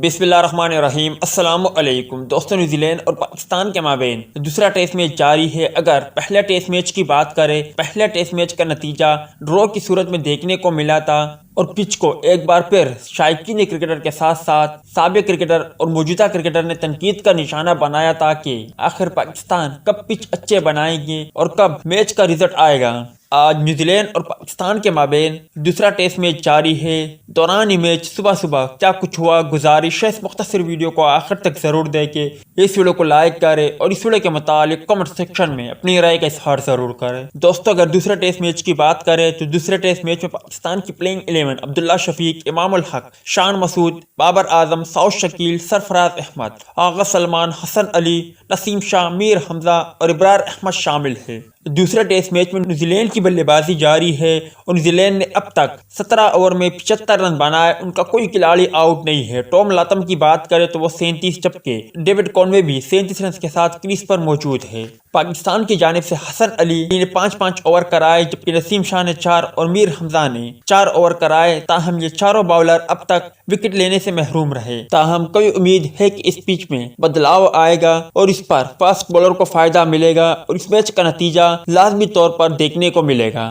بسم اللہ الرحمن الرحیم۔ السلام علیکم دوستوں، نیوزی لینڈ اور پاکستان کے مابین دوسرا ٹیسٹ میچ جاری ہے۔ اگر پہلا ٹیسٹ میچ کی بات کریں، پہلا ٹیسٹ میچ کا نتیجہ ڈرا کی صورت میں دیکھنے کو ملا تھا اور پچ کو ایک بار پھر شائقین کرکٹر کے ساتھ ساتھ سابق کرکٹر اور موجودہ کرکٹر نے تنقید کا نشانہ بنایا تھا کہ آخر پاکستان کب پچ اچھے بنائے گی اور کب میچ کا رزلٹ آئے گا۔ آج نیوزی لینڈ اور پاکستان کے مابین دوسرا ٹیسٹ میچ جاری ہے۔ دوران میچ صبح کیا کچھ ہوا، گزارش ہے اس مختصر ویڈیو کو آخر تک ضرور دیکھیں۔ اس ویڈیو کو لائک کریں اور اس ویڈیو کے متعلق کمنٹ سیکشن میں اپنی رائے کا اظہار ضرور کریں۔ دوستو، اگر دوسرے ٹیسٹ میچ کی بات کریں تو دوسرے ٹیسٹ میچ میں پاکستان کی پلینگ 11 عبداللہ شفیق، امام الحق، شان مسعود، بابر اعظم، سعود شکیل، سرفراز احمد، آغا سلمان، حسن علی، نسیم شاہ، میر حمزہ اور ابرار احمد شامل ہیں۔ دوسرے ٹیسٹ میچ میں نیوزی لینڈ کی بلے بازی جاری ہے اور نیوزی لینڈ نے اب تک 17 اوور میں 75 رن بنائے، ان کا کوئی کھلاڑی آؤٹ نہیں ہے۔ ٹام لاثم کی بات کریں تو وہ 37، جبکہ ڈیوڈ کانوے بھی 37 رنز کے ساتھ کریز پر موجود ہے۔ پاکستان کی جانب سے حسن علی نے 5 اوور کرائے، جبکہ نسیم شاہ نے 4 اور میر حمزہ نے 4 اوور کرائے۔ تاہم یہ چاروں باؤلر اب تک وکٹ لینے سے محروم رہے۔ تاہم کوئی امید ہے کہ اس پچ میں بدلاؤ آئے گا اور اس پر فاسٹ بالر کو فائدہ ملے گا اور اس میچ کا نتیجہ لازمی طور پر دیکھنے کو ملے گا۔